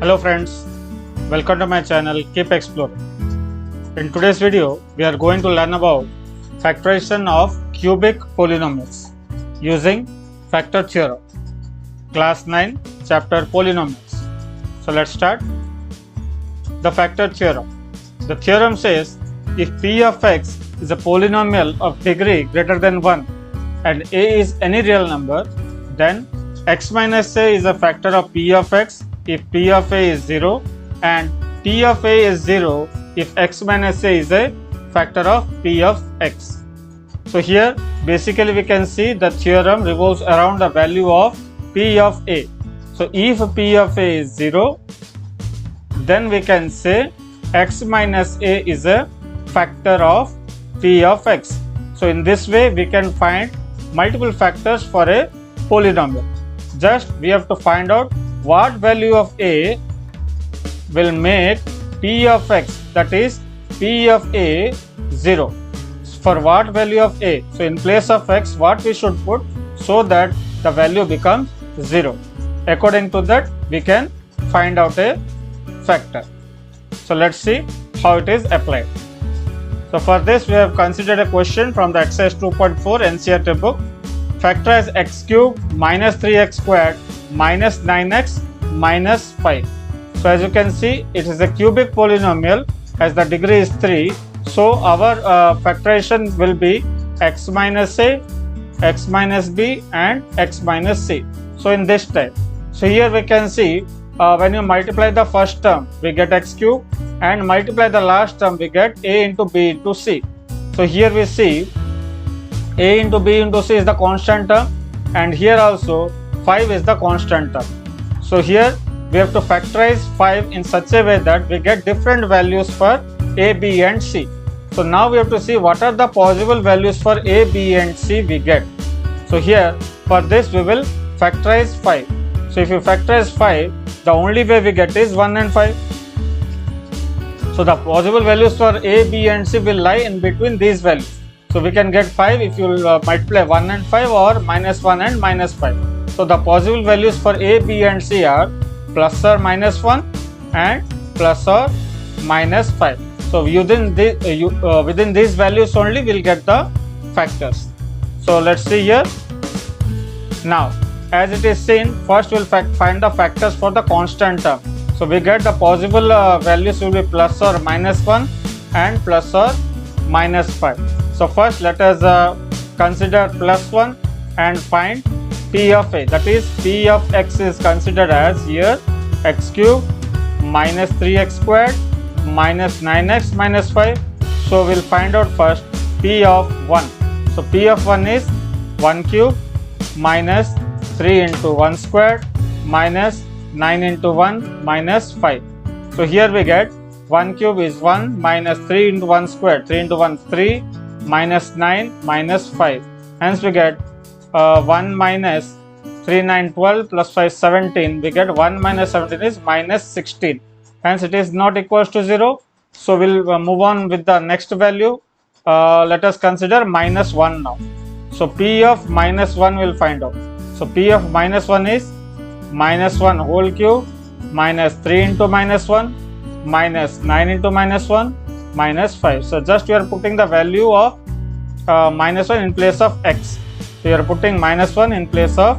Hello friends, welcome to my channel. Keep exploring. In today's video, we are going to learn about factorization of cubic polynomials using factor theorem. Class 9, chapter polynomials. So let's start. The factor theorem. The theorem says if p of x is a polynomial of degree greater than 1 and a is any real number, then x minus a is a factor of p of x if p of a is 0 and p of a is 0 if x minus a is a factor of p of x. So here basically we can see the theorem revolves around the value of p of a. So if p of a is 0, then we can say x minus a is a factor of p of x. So in this way we can find multiple factors for a polynomial. Just we have to find out what value of a will make p of x, that is p of a 0. For what value of a? So in place of x, what we should put so that the value becomes 0. According to that, we can find out a factor. So let's see how it is applied. So for this, we have considered a question from the exercise 2.4 NCERT book. Factorize x cubed minus 3x squared minus 9x minus 5. So as you can see, it is a cubic polynomial as the degree is 3. So our factorization will be x minus a, x minus b and x minus c. So in this type. So here we can see when you multiply the first term, we get x cubed, and multiply the last term, we get a into b into c. So here we see a into b into c is the constant term, and here also 5 is the constant term. So here we have to factorize 5 in such a way that we get different values for a, b and c. So now we have to see what are the possible values for a, b and c we get. So here for this we will factorize 5. So if you factorize 5, the only way we get is 1 and 5. So the possible values for a, b and c will lie in between these values. So we can get 5 if you multiply 1 and 5 or minus 1 and minus 5. So the possible values for a, b and c are plus or minus 1 and plus or minus 5. So within these values only we will get the factors. So let's see here. Now as it is seen, first we will find the factors for the constant term. So we get the possible values will be plus or minus 1 and plus or minus 5. So first let us consider plus 1 and find p of a, that is p of x is considered as here x cubed minus 3x squared minus 9x minus 5. So we'll find out first p of 1. So p of 1 is 1 cube minus 3 into 1 squared minus 9 into 1 minus 5. So here we get 1 cube is 1 minus 3 into 1 squared, 3 into 1 3 minus 9 minus 5. Hence we get 1 minus 3 9 12 plus 5 17. We get 1 minus 17 is minus 16. Hence it is not equals to 0. So we'll move on with the next value. Let us consider minus 1 now. So p of minus 1 will find out. So p of minus 1 is minus 1 whole cube minus 3 into minus 1 minus 9 into minus 1 minus 5. So just we are putting the value of minus 1 in place of x. So we are putting minus 1 in place of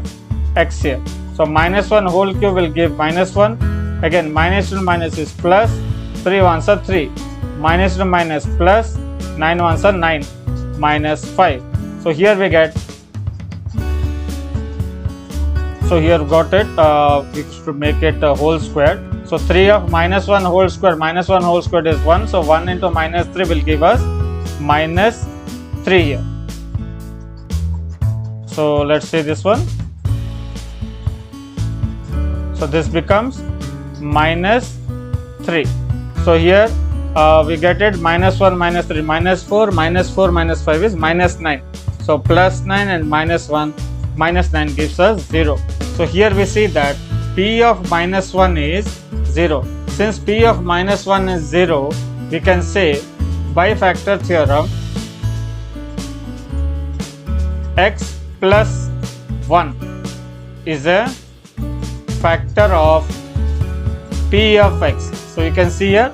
x here. So minus 1 whole cube will give minus 1. Again minus to minus is plus, 3 ones are 3, minus to minus plus, 9 ones are 9, minus 5. So here we get, so here got it, we should make it a whole square. So 3 of minus 1 whole square, minus 1 whole square is 1. So 1 into minus 3 will give us minus 3 here. So let's see this one. So this becomes minus 3. So here we get it minus 1 minus 3 minus 4 minus 4 minus 5 is minus 9. So plus 9 and minus 1 minus 9 gives us 0. So here we see that p of minus 1 is 0. Since p of minus 1 is 0, we can say by factor theorem x plus 1 is a factor of P of x. So you can see here,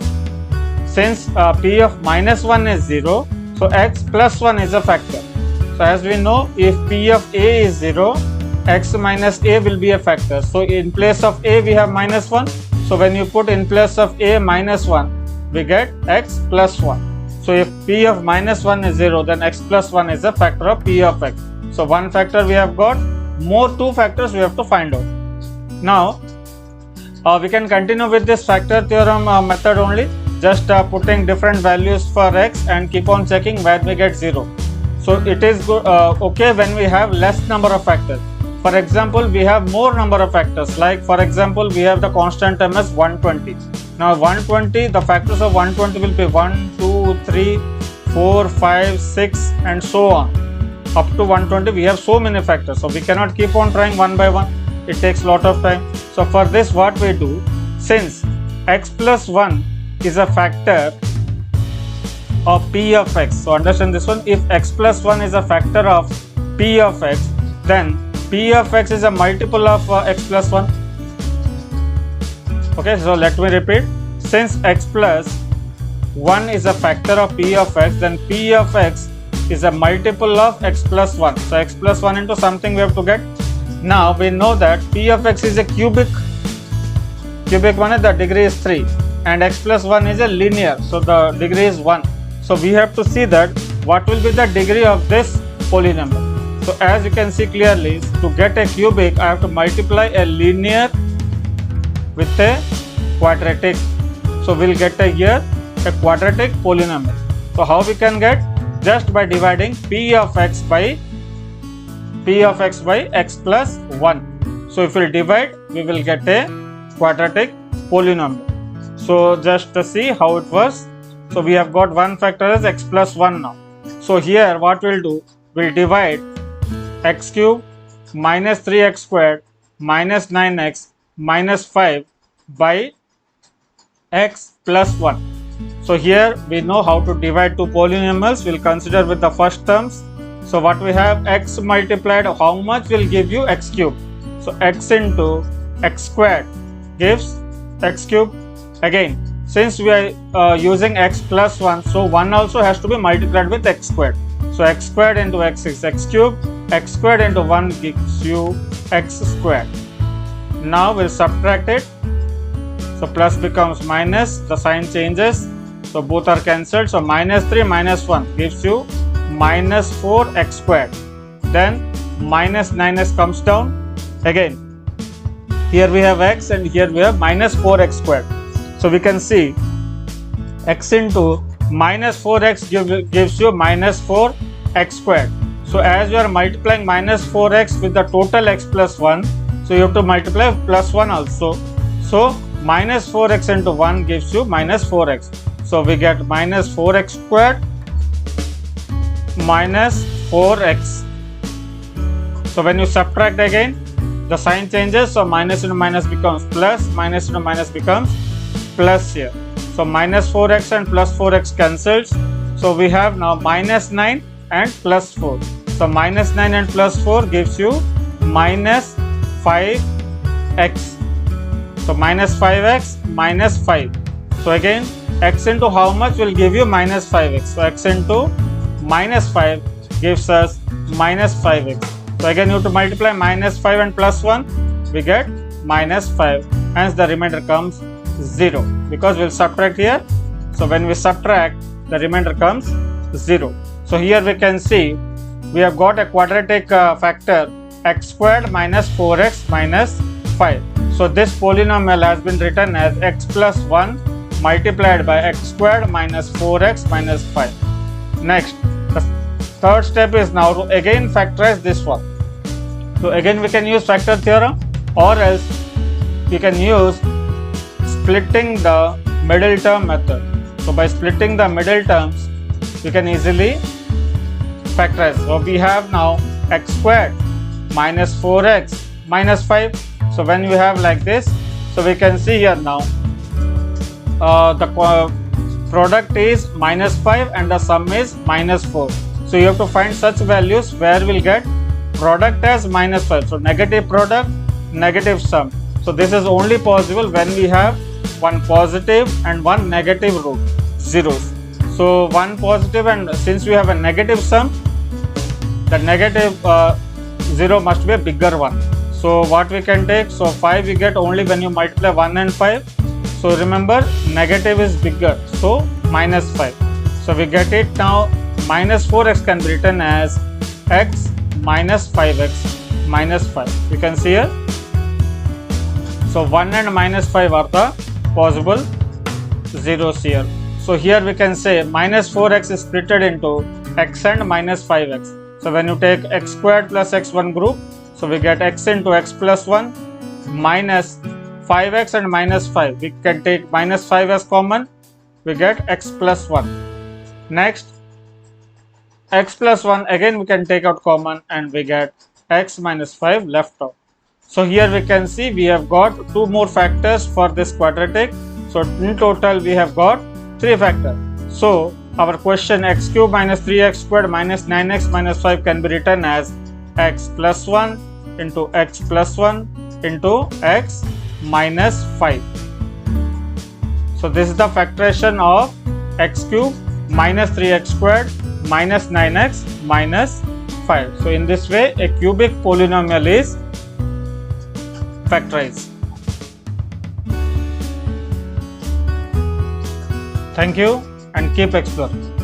since P of minus 1 is 0, so x plus 1 is a factor. So as we know, if P of A is 0, x minus A will be a factor. So in place of A we have minus 1. So when you put in place of A minus 1, we get x plus 1. So if P of minus 1 is 0, then x plus 1 is a factor of P of x. So one factor we have got, more two factors we have to find out. Now we can continue with this factor theorem method only, just putting different values for x and keep on checking where we get 0. So it is good, okay when we have less number of factors. For example, we have more number of factors, like for example we have the constant term as 120. Now 120, the factors of 120 will be 1, 2, 3, 4, 5, 6 and so on. Up to 120 we have so many factors, so we cannot keep on trying one by one, it takes lot of time. So for this what we do, since x plus 1 is a factor of P of x, so understand this one, if x plus 1 is a factor of P of x, then P of x is a multiple of x plus 1. Okay, so let me repeat, since x plus 1 is a factor of P of x, then P of x is a multiple of x plus 1. So x plus 1 into something we have to get. Now we know that P of x is a cubic one, the degree is 3, and x plus 1 is a linear, so the degree is 1. So we have to see that what will be the degree of this polynomial. So as you can see clearly, to get a cubic I have to multiply a linear with a quadratic. So we'll get here a quadratic polynomial. So how we can get? Just by dividing P of x by x plus 1. So if we divide, we will get a quadratic polynomial. So just to see how it works. So we have got one factor as x plus 1 now. So here what we'll do, we'll divide x cube minus 3x squared minus 9x minus 5 by x plus 1. So here we know how to divide two polynomials. We'll consider with the first terms. So what we have, x multiplied how much will give you x cube. So x into x squared gives x cube. Again, since we are using x plus 1, so 1 also has to be multiplied with x squared. So x squared into x is x cube, x squared into 1 gives you x squared. Now we'll subtract it. So plus becomes minus, the sign changes. So both are cancelled. So minus 3 minus 1 gives you minus 4x squared. Then minus 9x comes down. Again, here we have x and here we have minus 4x squared. So we can see x into minus 4x gives you minus 4x squared. So as you are multiplying minus 4x with the total x plus 1, so you have to multiply plus 1 also. So minus 4x into 1 gives you minus 4x. So we get minus 4x squared minus 4x. So when you subtract again, the sign changes. So minus into minus becomes plus, minus into minus becomes plus here. So minus 4x and plus 4x cancels. So we have now minus 9 and plus 4. So minus 9 and plus 4 gives you minus 5x. So minus 5x minus 5. So again, x into how much will give you minus 5x. So x into minus 5 gives us minus 5x. So again you have to multiply minus 5 and plus 1, we get minus 5. Hence the remainder comes 0 because we'll subtract here. So when we subtract, the remainder comes 0. So here we can see we have got a quadratic factor x squared minus 4x minus 5. So this polynomial has been written as x plus 1 multiplied by x squared minus 4x minus 5. Next, the third step is now to again factorize this one. So again we can use factor theorem, or else we can use splitting the middle term method. So by splitting the middle terms, we can easily factorize. So we have now x squared minus 4x minus 5. So when we have like this, so we can see here now the product is minus 5 and the sum is minus 4. So you have to find such values where we'll get product as minus 5. So negative product, negative sum. So this is only possible when we have one positive and one negative root, zeros. So one positive, and since we have a negative sum, the negative 0 must be a bigger one. So what we can take, so 5 we get only when you multiply 1 and 5. So remember, negative is bigger, so minus 5. So we get it now. Minus 4x can be written as x minus 5x minus 5. You can see here. So 1 and minus 5 are the possible zeros here. So here we can say minus 4x is split into x and minus 5x. So when you take x squared plus x1 group, so we get x into x plus 1 minus 5x and minus 5. We can take minus 5 as common, we get x plus 1. Next, x plus 1 again we can take out common and we get x minus 5 left out. So here we can see we have got 2 more factors for this quadratic. So in total we have got 3 factors. So our question x cube minus 3x squared minus 9x minus 5 can be written as x plus 1 into x plus 1 into x minus 5. So this is the factorization of x cube minus 3x squared minus 9x minus 5. So in this way a cubic polynomial is factorized. Thank you and keep exploring.